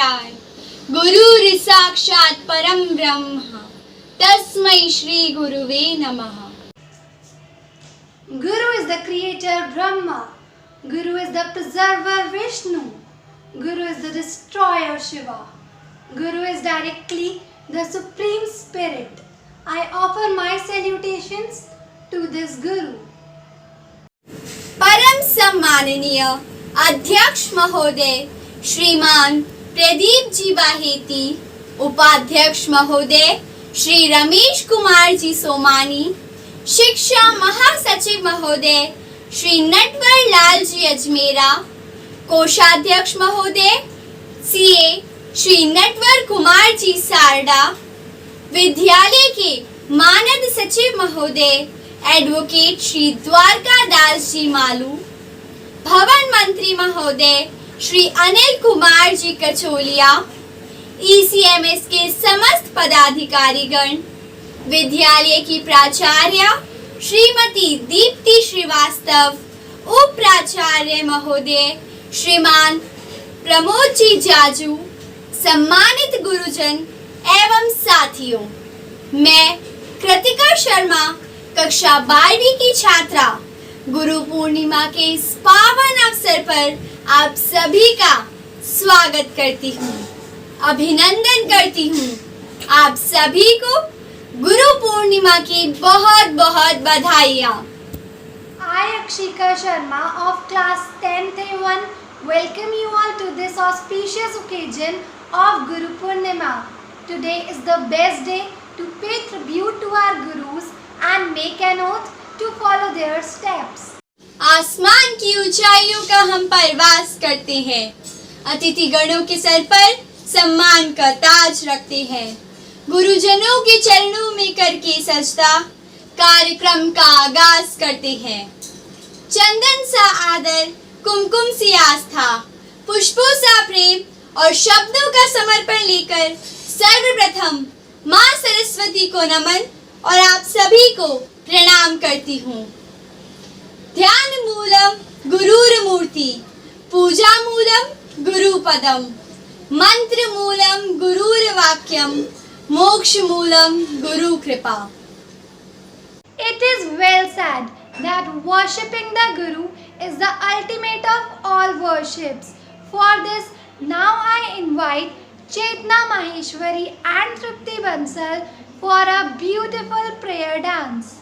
पराय गुरुर् साक्षात् परम ब्रह्म तस्मै श्री गुरुवे नमः। Guru is the creator Brahma. Guru is the preserver Vishnu. Guru is the destroyer Shiva. Guru is directly the Supreme Spirit. I offer my salutations to this Guru. परम सम्माननीय अध्यक्ष महोदय श्रीमान प्रदीप जी बाहेती, उपाध्यक्ष महोदय श्री रमेश कुमार जी सोमानी, शिक्षा महासचिव महोदय श्री नटवर लाल जी अजमेरा, कोषाध्यक्ष महोदय सीए श्री नटवर कुमार जी सारडा, विद्यालय के मानद सचिव महोदय एडवोकेट श्री द्वारका दास जी मालू, भवन मंत्री महोदय श्री अनिल कुमार जी कचोलिया, ECMS के समस्त पदाधिकारीगण, विद्यालय की प्राचार्य श्रीमती दीप्ति श्रीवास्तव, उप प्राचार्य महोदय श्रीमान प्रमोद जी जाजू, सम्मानित गुरुजन एवं साथियों, मैं कृतिका शर्मा कक्षा 12वीं की छात्रा गुरु पूर्णिमा के इस पावन अवसर पर आप सभी का स्वागत करती हूँ, अभिनंदन करती हूँ। आप सभी को गुरु पूर्णिमा की बहुत बहुत बधाइयाँ। I, Akshika Sharma of class 10th A1, welcome you all to this auspicious occasion of Guru Purnima. Today is the best day to pay tribute to our Gurus and make an oath to follow their steps. आसमान की ऊंचाइयों का हम परवास करते हैं, अतिथि गणों के सर पर सम्मान का ताज रखते हैं, गुरुजनों के चरणों में करके सजदा कार्यक्रम का आगाज करते हैं। चंदन सा आदर, कुमकुम सी आस्था, पुष्पों सा प्रेम और शब्दों का समर्पण लेकर सर्वप्रथम माँ सरस्वती को नमन और आप सभी को प्रणाम करती हूँ। ध्यान मूलम गुरुर्मूर्ति, पूजा मूलम गुरुपदम, मंत्र मूलम गुरुर्वाक्यम, मोक्ष मूलम गुरु कृपा। It is well said that worshipping the Guru is the ultimate of all worships. For this, now I invite Chetna Maheshwari and Tripti Bansal for a beautiful prayer dance.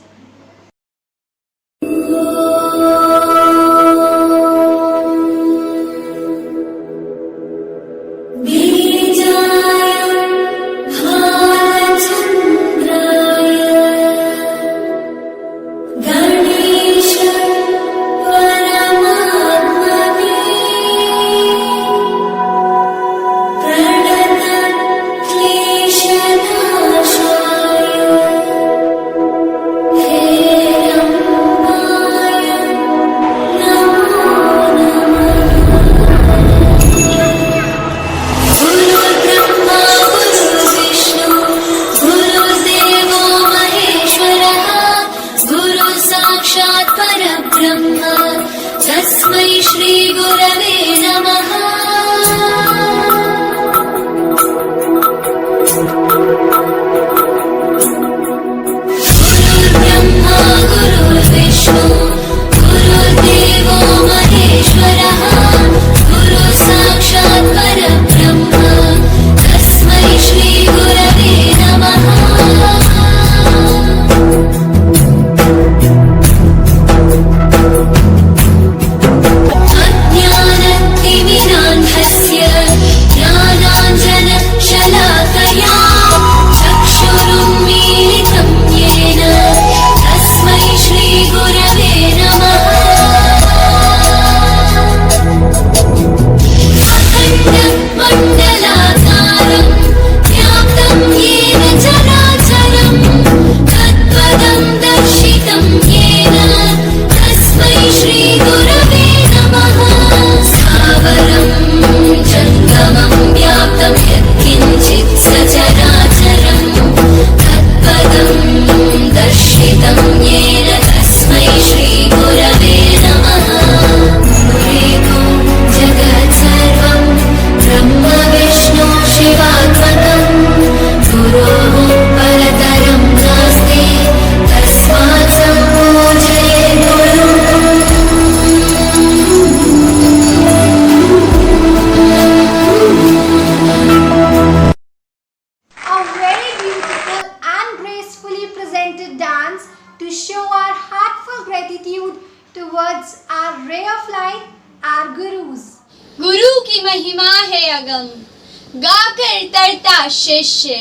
संग गाकर तरता शिष्य,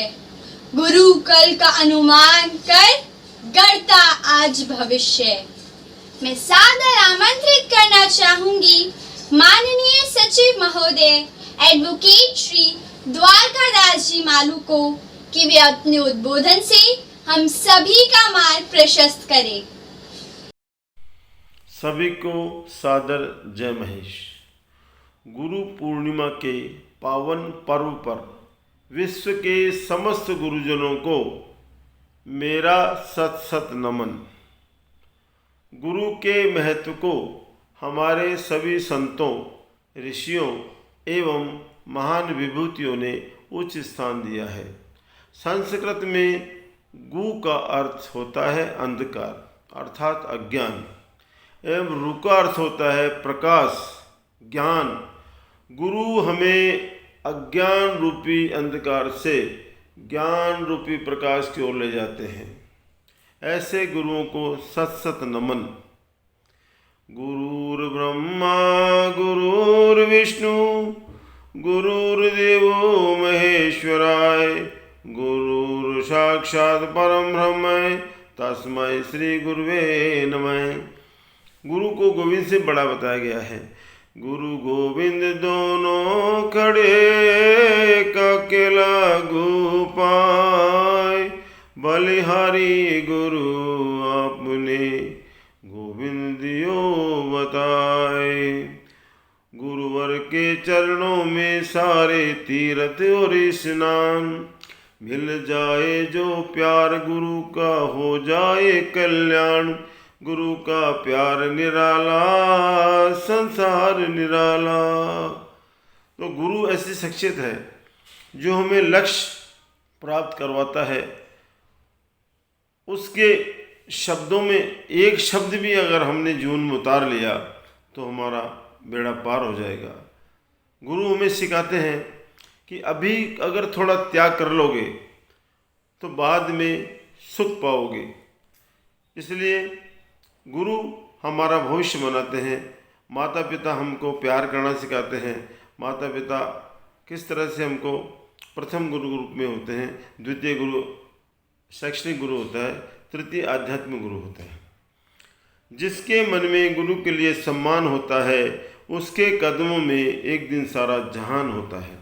गुरु कल का अनुमान कर गढ़ता आज भविष्य। मैं सादर आमंत्रित करना चाहूंगी माननीय सचिव महोदय एडवोकेट श्री द्वारकादास जी मालू को कि वे अपने उद्बोधन से हम सभी का मार्ग प्रशस्त करें। सभी को सादर जय महेश। गुरु पूर्णिमा के पावन पर्व पर विश्व के समस्त गुरुजनों को मेरा सत सत नमन। गुरु के महत्व को हमारे सभी संतों, ऋषियों एवं महान विभूतियों ने उच्च स्थान दिया है। संस्कृत में गु का अर्थ होता है अंधकार अर्थात अज्ञान एवं रु का अर्थ होता है प्रकाश, ज्ञान। गुरु हमें अज्ञान रूपी अंधकार से ज्ञान रूपी प्रकाश की ओर ले जाते हैं। ऐसे गुरुओं को सत सत नमन। गुरुर्ब्रह्मा गुरुर्विष्णु गुरुर्देवो महेश्वराय, गुरुर् साक्षात् परम ब्रह्म तस्मै श्री गुरुवे नमः। गुरु को गोविंद से बड़ा बताया गया है। गुरु गोविंद दोनों खड़े का केला गु पाए, बलिहारी गुरु आपने गोविंद दियो बताए। गुरुवर के चरणों में सारे तीर्थ और स्नान, मिल जाए जो प्यार गुरु का हो जाए कल्याण। गुरु का प्यार निराला संसार निराला। तो गुरु ऐसी शख्सियत है जो हमें लक्ष्य प्राप्त करवाता है। उसके शब्दों में एक शब्द भी अगर हमने जीवन में उतार लिया तो हमारा बेड़ा पार हो जाएगा। गुरु हमें सिखाते हैं कि अभी अगर थोड़ा त्याग कर लोगे तो बाद में सुख पाओगे। इसलिए गुरु हमारा भविष्य बनाते हैं। माता पिता हमको प्यार करना सिखाते हैं। माता पिता किस तरह से हमको प्रथम गुरु रूप में होते हैं, द्वितीय गुरु शैक्षणिक गुरु होता है, तृतीय आध्यात्मिक गुरु होता है। जिसके मन में गुरु के लिए सम्मान होता है उसके कदमों में एक दिन सारा जहान होता है।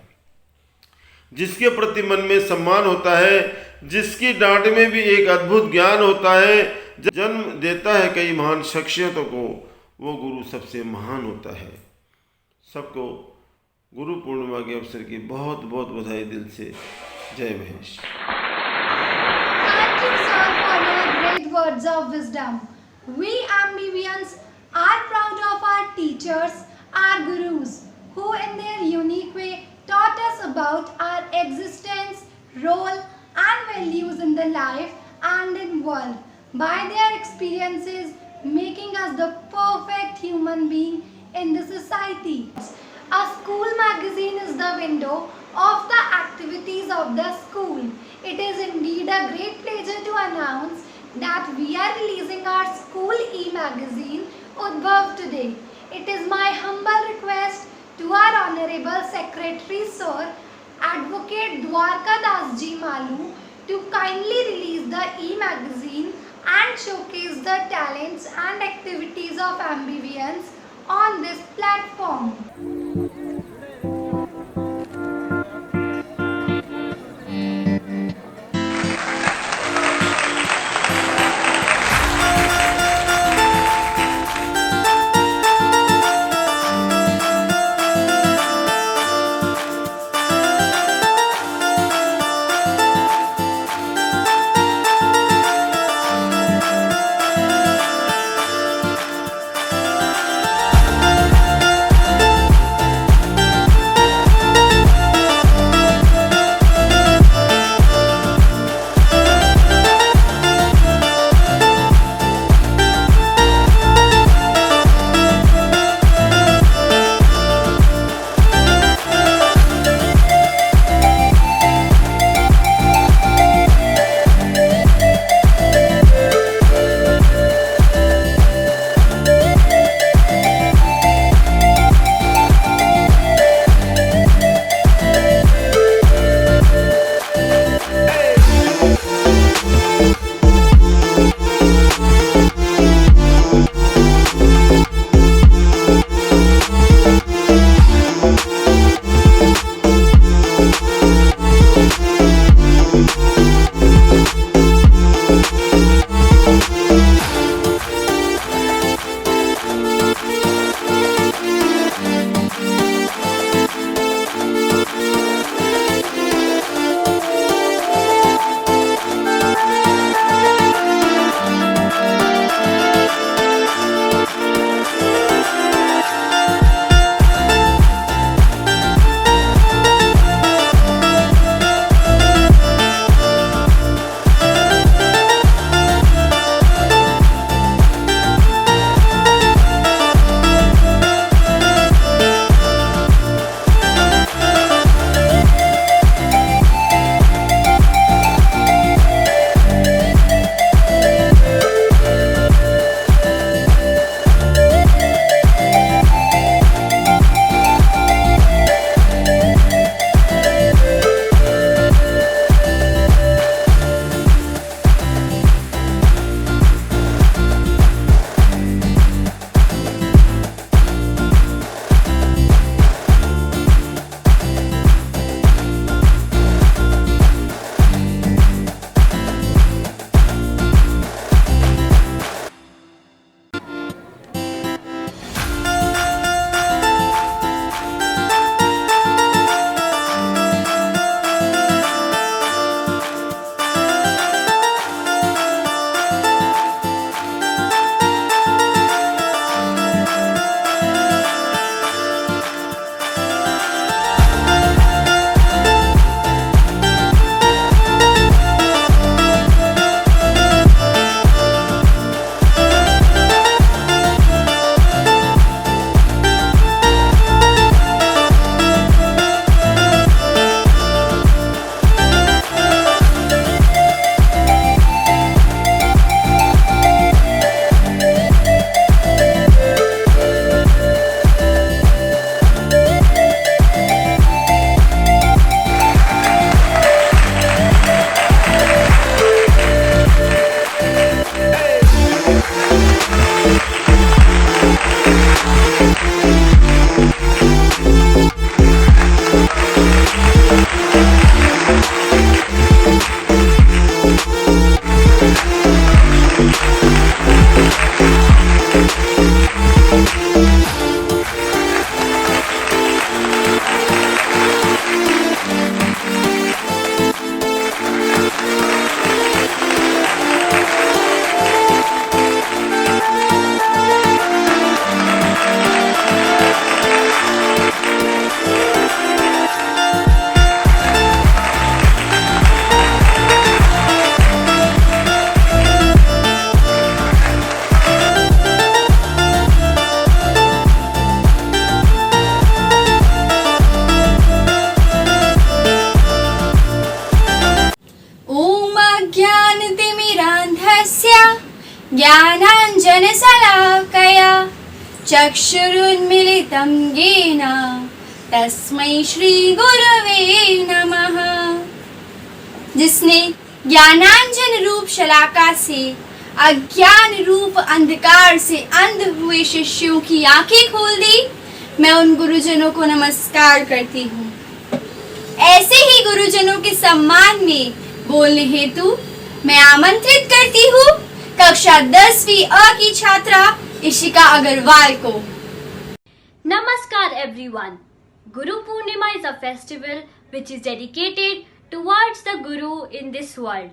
जिसके प्रति मन में सम्मान होता है, जिसकी डांट में भी एक अद्भुत ज्ञान होता है, जन्म देता है कई महान शख्सियतों को, वो गुरु सबसे महान होता है। सबको गुरु पूर्णिमा के अवसर की बहुत बहुत बधाई दिल से। जय Mahesh. Thank you, sir, for your great words of wisdom. We Ambivians are proud of our teachers, our gurus, who in their unique way taught us about our existence, role and values in the life and in world, by their experiences making us the perfect human being in the society. A school magazine is the window of the activities of the school. It is indeed a great pleasure to announce that we are releasing our school e-magazine Udbhav today. It is my humble request to our Honorable Secretary Sir, Advocate Dwarkadas Ji Malu, to kindly release the e-magazine and showcase the talents and activities of Ambivians on this platform. ज्ञानतिमिरान्धस्य ज्ञानाञ्जनशलाकया चक्षुरुन्मीलितं येन तस्मै श्रीगुरवे नमः। जिसने ज्ञानांजन रूप शलाका से अज्ञान रूप अंधकार से अंध हुए शिष्यों की आंखें खोल दी, मैं उन गुरुजनों को नमस्कार करती हूँ। ऐसे ही गुरुजनों के सम्मान में बोलने हेतु मैं आमंत्रित करती हूँ कक्षा 10वीं अ की छात्रा इशिका अग्रवाल को। Namaskar everyone. Guru Purnima is a festival which is dedicated towards the Guru in this world.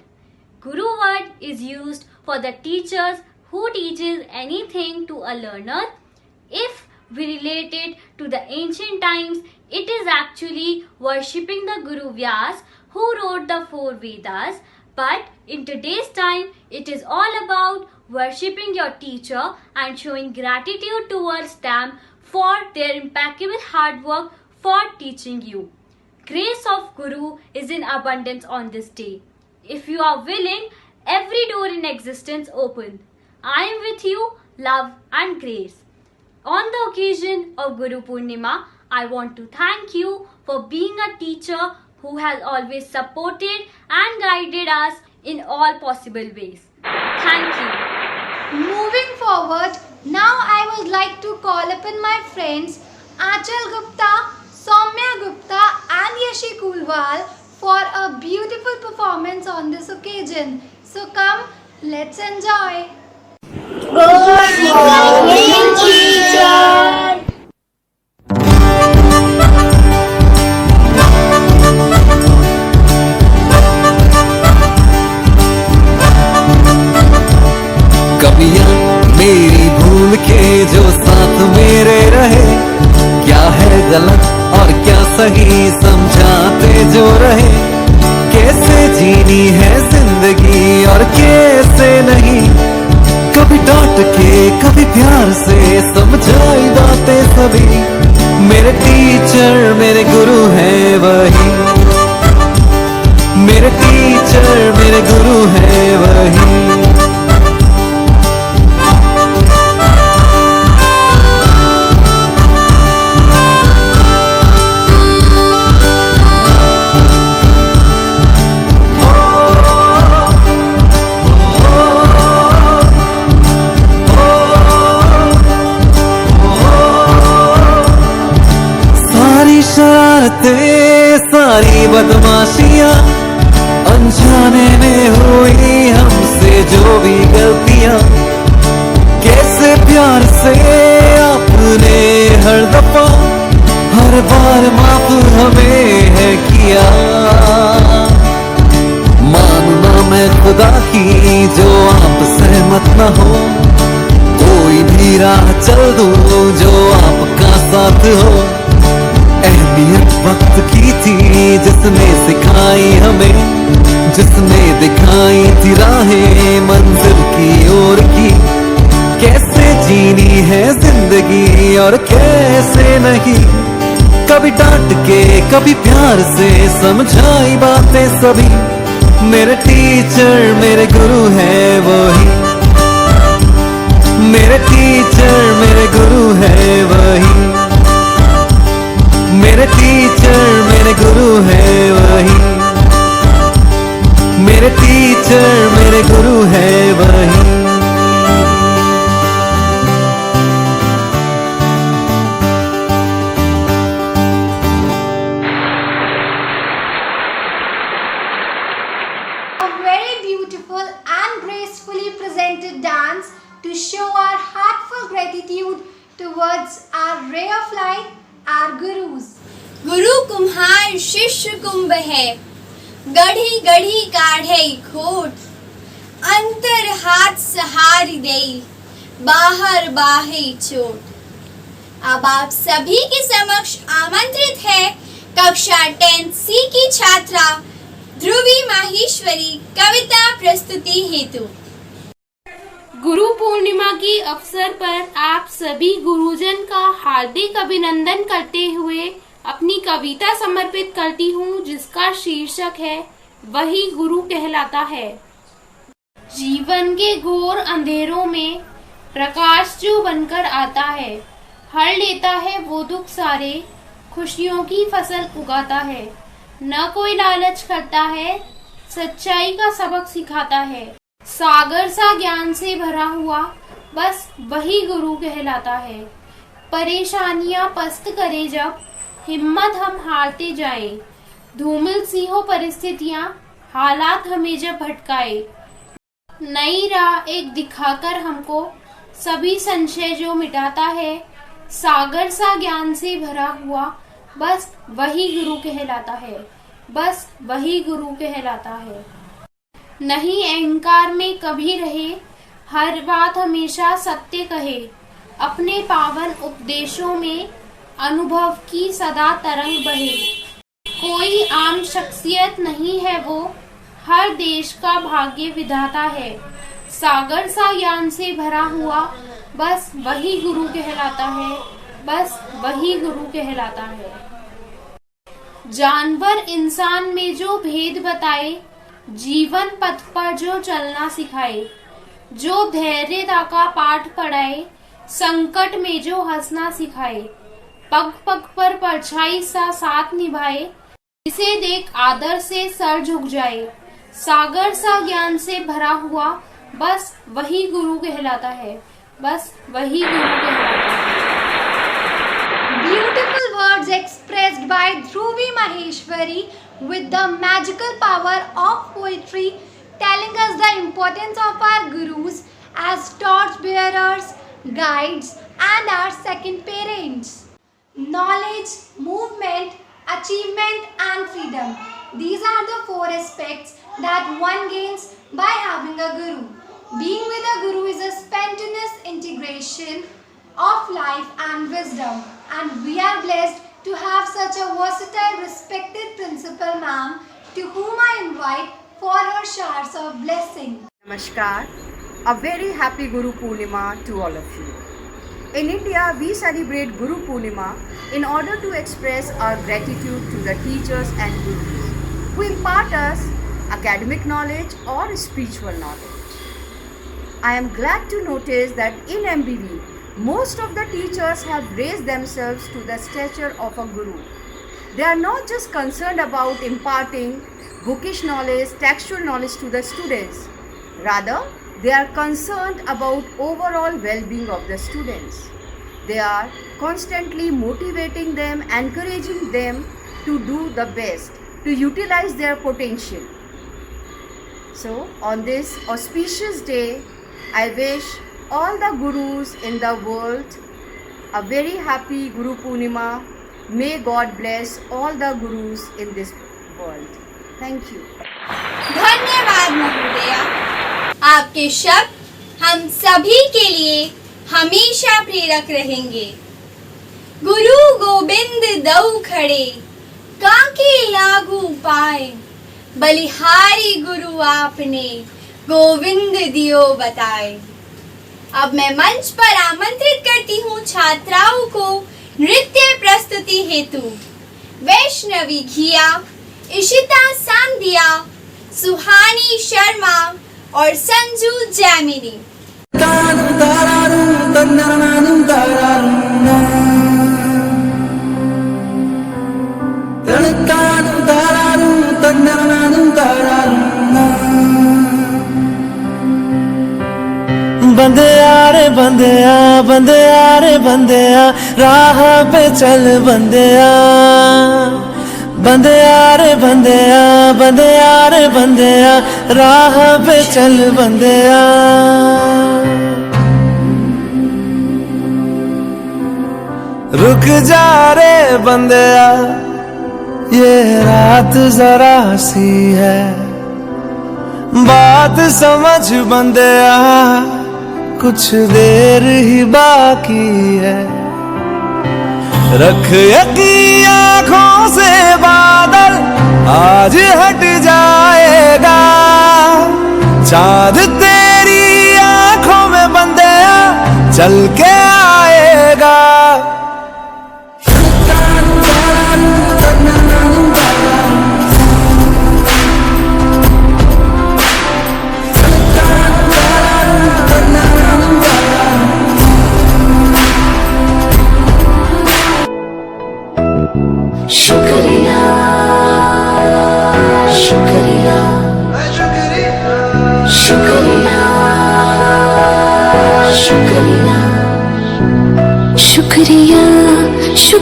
Guru word is used for the teachers who teaches anything to a learner. If we relate it to the ancient times, it is actually worshipping the Guru Vyas who wrote the 4 Vedas. But in today's time, it is all about worshipping your teacher and showing gratitude towards them for their impeccable hard work for teaching you. Grace of Guru is in abundance on this day. If you are willing, every door in existence open. I am with you, love and grace. On the occasion of Guru Purnima, I want to thank you for being a teacher who has always supported and guided us in all possible ways. Thank you. Moving forward, now I would like to call upon my friends Achal Gupta, Soumya Gupta and Yashi Kulwal for a beautiful performance on this occasion. So come, let's enjoy. Good morning, teacher. कबियां मेरी भूल के जो साथ मेरे रहे, क्या है गलत और क्या सही समझाते जो रहे। कैसे जीनी है जिंदगी और कैसे नहीं, कभी डांट के कभी प्यार से समझाई बातें सभी। मेरे टीचर मेरे गुरु हैं वही, मेरे टीचर मेरे गुरु हैं वही। सारी बदमाशियां अनजाने में हुई हमसे जो भी गलतियां, कैसे प्यार से आपने हर दफा हर बार माफ हमें है किया। मानना मैं खुदा की जो आप सहमत न हो, कोई भी राह चल दूं जो आपका साथ हो। अहमियत वक्त की थी जिसने सिखाई हमें, जिसने दिखाई थी राहें मंजिल की ओर की। कैसे जीनी है जिंदगी और कैसे नहीं, कभी डांट के कभी प्यार से समझाई बातें सभी। मेरे टीचर मेरे गुरु हैं वही, मेरे टीचर मेरे गुरु हैं वही, मेरे टीचर मेरे गुरु हैं वही, मेरे टीचर मेरे गुरु हैं वही। A very beautiful and gracefully presented dance to show our heartfelt gratitude towards our ray of light, our gurus. गुरु कुम्हार शिष्य कुंभ है, गढ़ी गढ़ी काढ़े खोट, अंतर हाथ सहारी दे, बाहर बाहे चोट। अब आप सभी के समक्ष आमंत्रित है कक्षा 10C की छात्रा ध्रुवी माहेश्वरी कविता प्रस्तुति हेतु। गुरु पूर्णिमा के अवसर पर आप सभी गुरुजन का हार्दिक अभिनंदन करते हुए अपनी कविता समर्पित करती हूँ, जिसका शीर्षक है वही गुरु कहलाता है। जीवन के घोर अंधेरों में प्रकाश जो बनकर आता है, हर लेता है वो दुख सारे, खुशियों की फसल उगाता है। न कोई लालच करता है, सच्चाई का सबक सिखाता है। सागर सा ज्ञान से भरा हुआ बस वही गुरु कहलाता है। परेशानियां पस्त करे जब, हिम्मत हम हारते जाएं। धूमिल सी हो परिस्थितियां, हालात हमें जब भटकाए। नई राह एक दिखाकर हमको सभी संशय जो मिटाता है। सागर सा ज्ञान से भरा हुआ बस वही गुरु कहलाता है, बस वही गुरु कहलाता है। नहीं अहंकार में कभी रहे, हर बात हमेशा सत्य कहे। अपने पावन उपदेशों में अनुभव की सदा तरंग बहे। कोई आम शख्सियत नहीं है वो, हर देश का भाग्य विधाता है। सागर सा ज्ञान से भरा हुआ बस वही गुरु कहलाता है, बस वही गुरु कहलाता है। जानवर इंसान में जो भेद बताए, जीवन पथ पर जो चलना सिखाए। जो धैर्यता का पाठ पढ़ाए, संकट में जो हंसना सिखाए। पग पग पर परछाई सा साथ निभाए, इसे देख आदर से सर झुक जाए। सागर सा ज्ञान से भरा हुआ बस वही गुरु कहलाता है, बस वही गुरु कहलाता है। Beautiful words expressed by Dhruvi Maheshwari with the magical power of poetry, telling us the importance of our gurus as torch bearers, guides, and our second parents. Knowledge, movement, achievement, and freedom. These are the four aspects that one gains by having a guru. Being with a guru is a spontaneous integration of life and wisdom, and we are blessed to have such a versatile, respected principal ma'am, to whom I invite for her showers of blessing. Namaskar, a very happy Guru Purnima to all of you. In India, we celebrate Guru Purnima in order to express our gratitude to the teachers and gurus who impart us academic knowledge or spiritual knowledge. I am glad to notice that in MBV, most of the teachers have raised themselves to the stature of a guru. They are not just concerned about imparting bookish knowledge, textual knowledge to the students. Rather, they are concerned about overall well-being of the students. They are constantly motivating them, encouraging them to do the best, to utilize their potential. So, on this auspicious day, I wish all the gurus in the world a very happy Guru Purnima. May God bless all the gurus in this world. Thank you. धन्यवाद महोदया, आपके शब्द हम सभी के लिए हमेशा प्रेरक रहेंगे। गुरु गोविंद दऊ खड़े, काके लागू पाए। बलिहारी गुरु आपने, गोविंद दियो बताए। अब मैं मंच पर आमंत्रित करती हूँ छात्राओं को नृत्य प्रस्तुति हेतु। वैष्णवी घिया, इशिता सांधिया, सुहानी शर्मा और संजू जैमिनी। बंदिया रे बंदिया, बंदिया रे बंदिया, राह पे चल बंदिया। बंदिया रे बंदिया, बंदिया रे बंदिया, राह पे चल बंदिया। रुक जा रे बंदिया, ये रात जरा सी है, बात समझ बंदिया, कुछ देर ही बाकी है। रख यकीन आँखों से बादल, आज हट जाएगा। चाँद तेरी आँखों में बंदिया, चल के आएगा।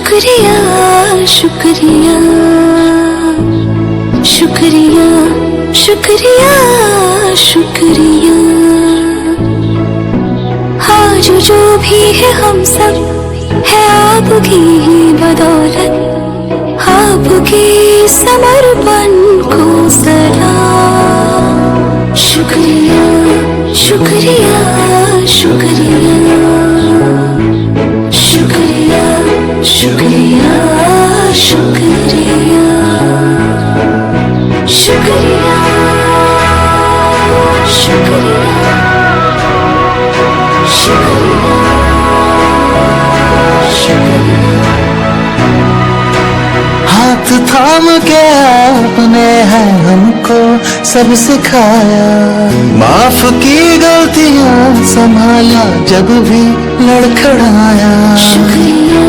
शुक्रिया शुक्रिया शुक्रिया शुक्रिया शुक्रिया। आज जो भी है हम सब है आपकी ही बदौलत, आपकी समर्पण को सलाम। शुक्रिया शुक्रिया शुक्रिया शुक्रिया शुक्रिया शुक्रिया शुक्रिया शुक्रिया शुक्रिया शुक्रिया। हाथ थाम के आपने है हमको सब सिखाया, माफ की गलतियां संभाला जब भी लड़खड़ाया। शुक्रिया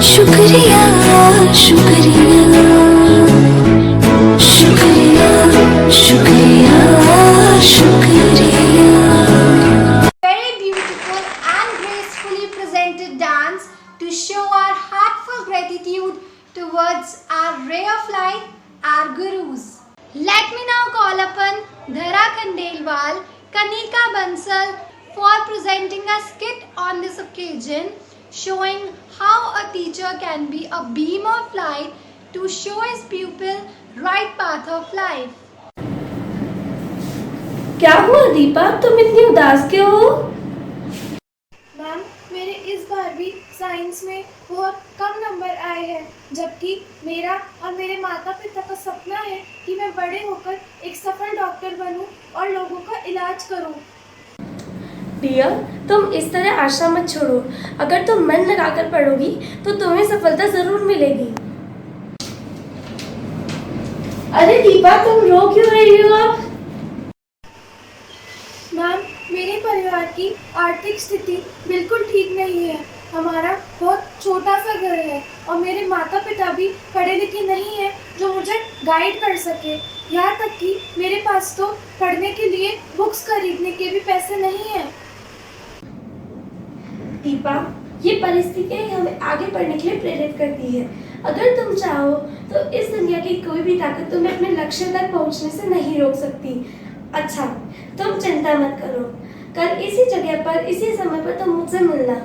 शुक्रिया शुक्रिया शुक्रिया शुक्रिया शुक्रिया। Very beautiful and gracefully presented dance to show our heartful gratitude towards our ray of light, our gurus. Let me now call upon Dhara Khandelwal, Kanika Bansal for presenting a skit on this occasion, showing how a teacher can be a beam of light to show his pupil right path of life. क्या हुआ दीपा, तुम इतनी उदास क्यों हो? Ma'am, मेरे इस बार भी साइंस में बहुत कम नंबर आए हैं, जबकि मेरा और मेरे माता पिता का सपना है कि मैं बड़े होकर एक सफल डॉक्टर बनूं और लोगों का इलाज करूं। डियर, तुम इस तरह आशा मत छोड़ो। अगर तुम मन लगाकर पढ़ोगी तो तुम्हें सफलता जरूर मिलेगी। अरे दीपा, तुम रो क्यों रही हो अब? मैम, मेरे परिवार की आर्थिक स्थिति बिल्कुल ठीक नहीं है। हमारा बहुत छोटा सा घर है और मेरे माता पिता भी पढ़े लिखे नहीं हैं जो मुझे गाइड कर सके। यहाँ तक कि मेरे पास तो पढ़ने के लिए बुक्स खरीदने के भी पैसे नहीं हैं। दीपा, ये परिस्थितियाँ हमें आगे बढ़ने के लिए प्रेरित करती है। अगर तुम चाहो तो इस दुनिया की कोई भी ताकत तुम्हें अपने लक्ष्य तक पहुँचने से नहीं रोक सकती। अच्छा, तुम चिंता मत करो, कल इसी जगह पर इसी समय पर तुम मुझसे मिलना।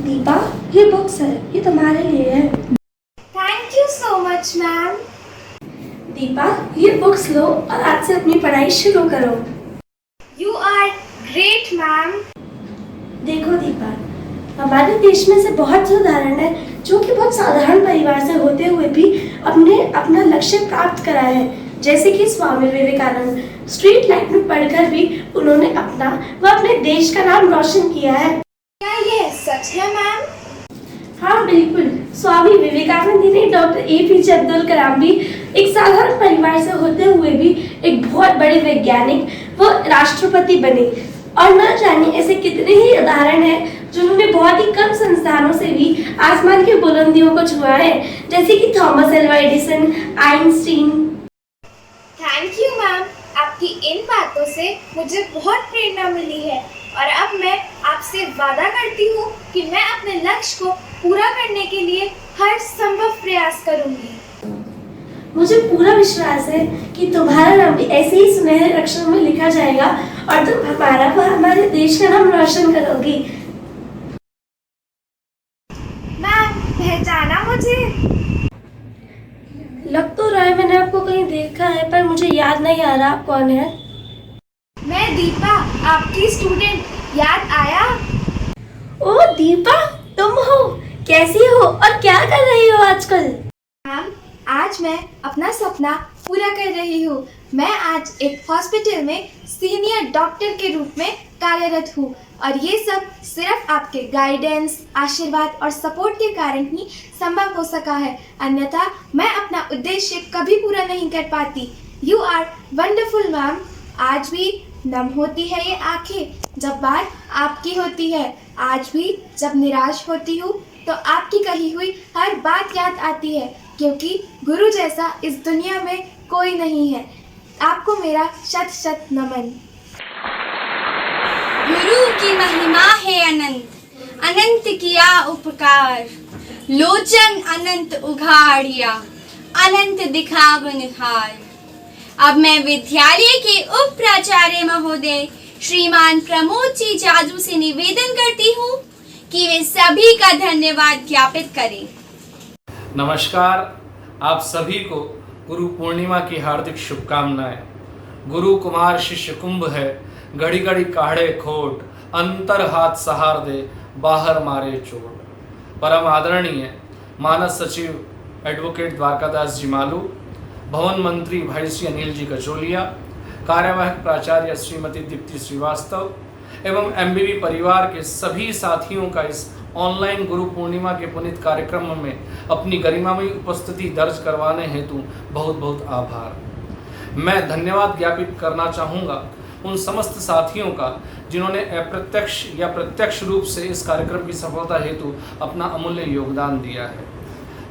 दीपा, ये बुक्स है, ये तुम्हारे लिए है। Thank you so much ma'am. Deepa, ये बुक्स लो और आज से अपनी पढ़ाई शुरू करो। You are great ma'am. देखो दीपा, हमारे देश में से बहुत से उदाहरण है जो कि बहुत साधारण परिवार से होते हुए भी अपना लक्ष्य प्राप्त करा है, जैसे कि स्वामी विवेकानंद। स्ट्रीट लाइट में पढ़कर भी उन्होंने अपना व अपने देश का नाम रोशन किया है। क्या ये सच है मैम? हाँ बिल्कुल, स्वामी विवेकानंद ही नहीं, डॉक्टर APJ अब्दुल कलाम भी एक साधारण परिवार से होते हुए भी एक बहुत बड़े वैज्ञानिक व राष्ट्रपति बने। और न जाने ऐसे कितने ही उदाहरण हैं जिन्होंने बहुत ही कम संस्थानों से भी आसमान की बुलंदियों को छुआ है, जैसे कि Thomas Alva Edison, Einstein. Thank you ma'am, आपकी इन बातों से मुझे बहुत प्रेरणा मिली है और अब मैं आपसे वादा करती हूँ कि मैं अपने लक्ष्य को पूरा करने के लिए हर संभव प्रयास करूँगी। मुझे पूरा विश्वास है कि तुम्हारा नाम भी ऐसे ही सुनहरे अक्षरों में लिखा जाएगा और तुम हमारा व हमारे देश का नाम रोशन करोगी। मैम, पहचाना मुझे? लग तो रहा है मैंने आपको कहीं देखा है, पर मुझे याद नहीं आ रहा आप कौन है। मैं दीपा, आपकी स्टूडेंट। याद आया? ओ दीपा, तुम हो? कैसी हो और क्या कर रही हो आजकल? मैम, आज मैं अपना सपना पूरा कर रही हूँ। मैं आज एक हॉस्पिटल में सीनियर डॉक्टर के रूप में कार्यरत हूँ और ये सब सिर्फ आपके गाइडेंस, आशीर्वाद और सपोर्ट के कारण ही संभव हो सका है, अन्यथा मैं अपना उद्देश्य कभी पूरा नहीं कर पाती। You are wonderful ma'am. आज भी नम होती है ये आंखें जब बात आपकी होती है। आज भी जब निराश होती हूँ तो आपकी कही हुई हर बात याद आती है, क्योंकि गुरु जैसा इस दुनिया में कोई नहीं है। आपको मेरा शत शत नमन। गुरु की महिमा है अनंत, अनंत किया उपकार, लोचन अनंत उघाड़िया, अनंत दिखाव निहार। अब मैं विद्यालय के उप प्राचार्य महोदय श्रीमान प्रमोद जी जाजू से निवेदन करती हूँ कि वे सभी का धन्यवाद ज्ञापित करें। नमस्कार, आप सभी को गुरु पूर्णिमा की हार्दिक शुभकामनाएं। गुरु कुमार शिष्य कुंभ है, घड़ी घड़ी काढ़े खोट, अंतर हाथ सहार दे, बाहर मारे चोट। परम आदरणीय मानस सचिव एडवोकेट द्वारकादास जी मालू, भवन मंत्री भाई श्री अनिल जी कचोलिया, कार्यवाहक प्राचार्य श्रीमती दीप्ति श्रीवास्तव एवं एमबीबी परिवार के सभी साथियों का इस ऑनलाइन गुरु पूर्णिमा के पुनीत कार्यक्रम में अपनी गरिमामयी उपस्थिति दर्ज करवाने हेतु बहुत बहुत आभार। मैं धन्यवाद ज्ञापित करना चाहूँगा उन समस्त साथियों का जिन्होंने अप्रत्यक्ष या प्रत्यक्ष रूप से इस कार्यक्रम की सफलता हेतु अपना अमूल्य योगदान दिया है।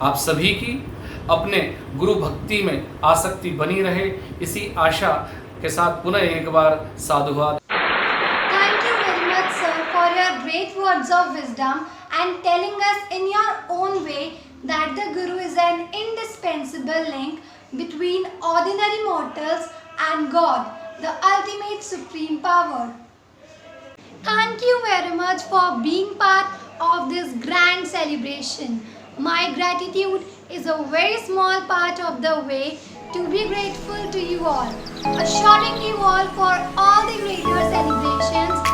आप सभी की अपने गुरु भक्ति में आसक्ति बनी रहे, इसी आशा के साथ पुनः एक बार साधुवाद। Thank you very much, sir, for your great words of wisdom and telling us in your own way that the Guru is an indispensable link between ordinary mortals and God, the ultimate supreme power. Thank you very much for being part of this grand celebration. My gratitude is a very small part of the way to be grateful to you all, assuring you all for all the greater celebrations